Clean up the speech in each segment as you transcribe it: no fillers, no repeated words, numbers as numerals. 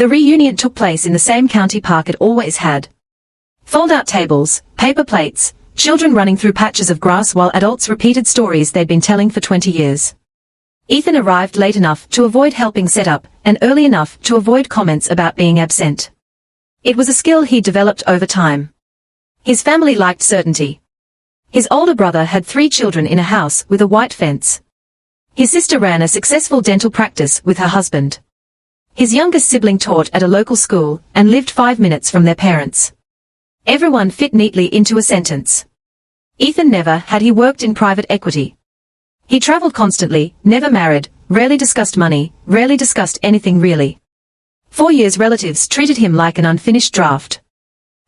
The reunion took place in the same county park it always had. Fold-out tables, paper plates, children running through patches of grass while adults repeated stories they'd been telling for 20 years. Ethan arrived late enough to avoid helping set up, and early enough to avoid comments about being absent. It was a skill he'd developed over time. His family liked certainty. His older brother had 3 children in a house with a white fence. His sister ran a successful dental practice with her husband. His youngest sibling taught at a local school and lived 5 minutes from their parents. Everyone fit neatly into a sentence. Ethan never had he worked in private equity. He traveled constantly, never married, rarely discussed money, rarely discussed anything really. 4 years relatives treated him like an unfinished draft.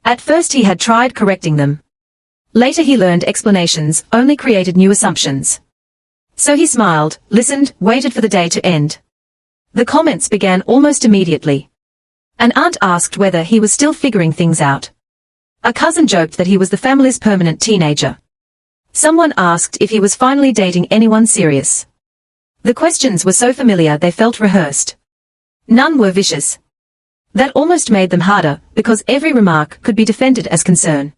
At first he had tried correcting them. Later he learned explanations only created new assumptions. So he smiled, listened, waited for the day to end. The comments began almost immediately. An aunt asked whether he was still figuring things out. A cousin joked that he was the family's permanent teenager. Someone asked if he was finally dating anyone serious. The questions were so familiar they felt rehearsed. None were vicious. That almost made them harder, because every remark could be defended as concern.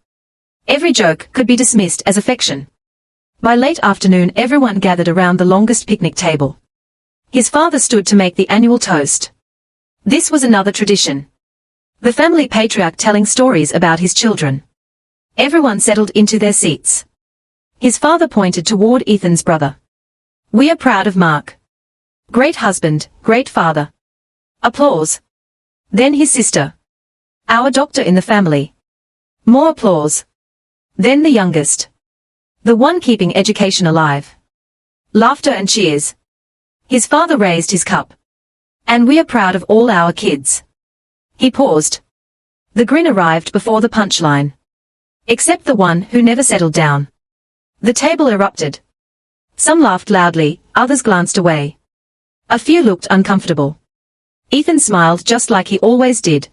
Every joke could be dismissed as affection. By late afternoon everyone gathered around the longest picnic table. His father stood to make the annual toast. This was another tradition. The family patriarch telling stories about his children. Everyone settled into their seats. His father pointed toward Ethan's brother. "We are proud of Mark. Great husband, great father." Applause. Then his sister. "Our doctor in the family." More applause. Then the youngest. The one keeping education alive. Laughter and cheers. His father raised his cup. "And we are proud of all our kids." He paused. The grin arrived before the punchline. Except the one who never settled down. The table erupted. Some laughed loudly, others glanced away. A few looked uncomfortable. Ethan smiled just like he always did.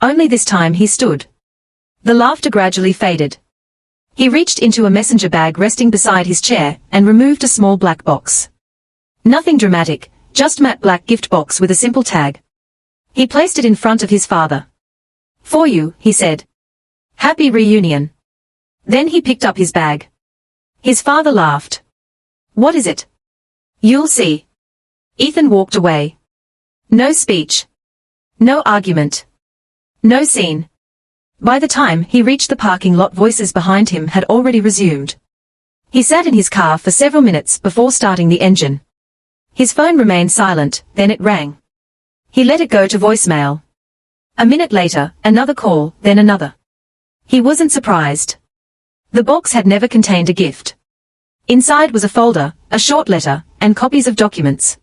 Only this time he stood. The laughter gradually faded. He reached into a messenger bag resting beside his chair and removed a small black box. Nothing dramatic, just matte black gift box with a simple tag. He placed it in front of his father. "For you," he said. "Happy reunion." Then he picked up his bag. His father laughed. "What is it?" "You'll see." Ethan walked away. No speech. No argument. No scene. By the time he reached the parking lot, voices behind him had already resumed. He sat in his car for several minutes before starting the engine. His phone remained silent, then it rang. He let it go to voicemail. A minute later, another call, then another. He wasn't surprised. The box had never contained a gift. Inside was a folder, a short letter, and copies of documents.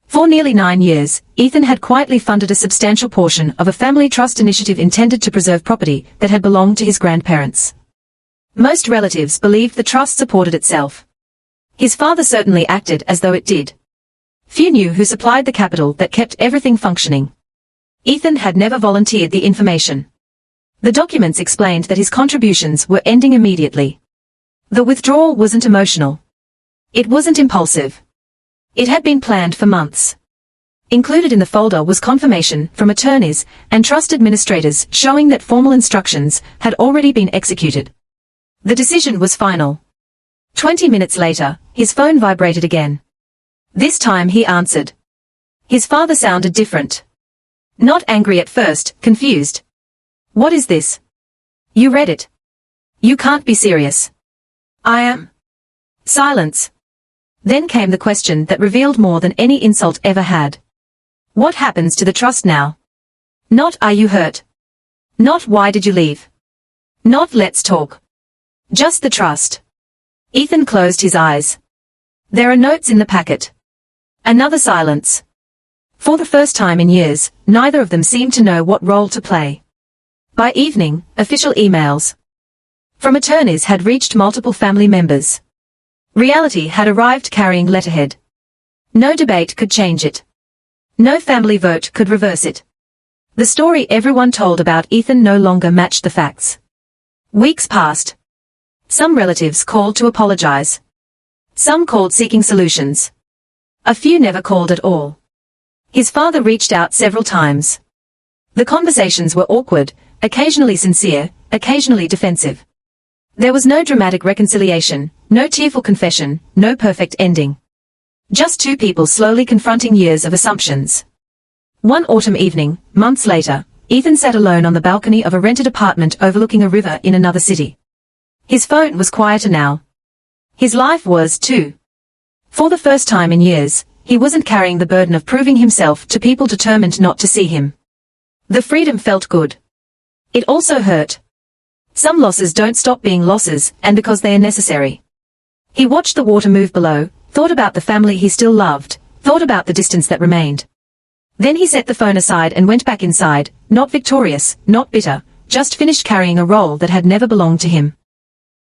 For nearly 9 years, Ethan had quietly funded a substantial portion of a family trust initiative intended to preserve property that had belonged to his grandparents. Most relatives believed the trust supported itself. His father certainly acted as though it did. Few knew who supplied the capital that kept everything functioning. Ethan had never volunteered the information. The documents explained that his contributions were ending immediately. The withdrawal wasn't emotional. It wasn't impulsive. It had been planned for months. Included in the folder was confirmation from attorneys and trust administrators showing that formal instructions had already been executed. The decision was final. 20 minutes later, his phone vibrated again. This time he answered. His father sounded different. Not angry at first, confused. "What is this? You read it. You can't be serious." "I am." Silence. Then came the question that revealed more than any insult ever had. What happens to the trust now? Not "Are you hurt?" Not "Why did you leave?" Not "Let's talk." Just the trust. Ethan closed his eyes. There are notes in the packet. Another silence. For the first time in years, neither of them seemed to know what role to play. By evening, official emails from attorneys had reached multiple family members. Reality had arrived carrying letterhead. No debate could change it. No family vote could reverse it. The story everyone told about Ethan no longer matched the facts. Weeks passed. Some relatives called to apologize. Some called seeking solutions. A few never called at all. His father reached out several times. The conversations were awkward, occasionally sincere, occasionally defensive. There was no dramatic reconciliation, no tearful confession, no perfect ending. Just two people slowly confronting years of assumptions. One autumn evening, months later, Ethan sat alone on the balcony of a rented apartment overlooking a river in another city. His phone was quieter now. His life was, too. For the first time in years, he wasn't carrying the burden of proving himself to people determined not to see him. The freedom felt good. It also hurt. Some losses don't stop being losses, and because they are necessary. He watched the water move below, thought about the family he still loved, thought about the distance that remained. Then he set the phone aside and went back inside, not victorious, not bitter, just finished carrying a role that had never belonged to him.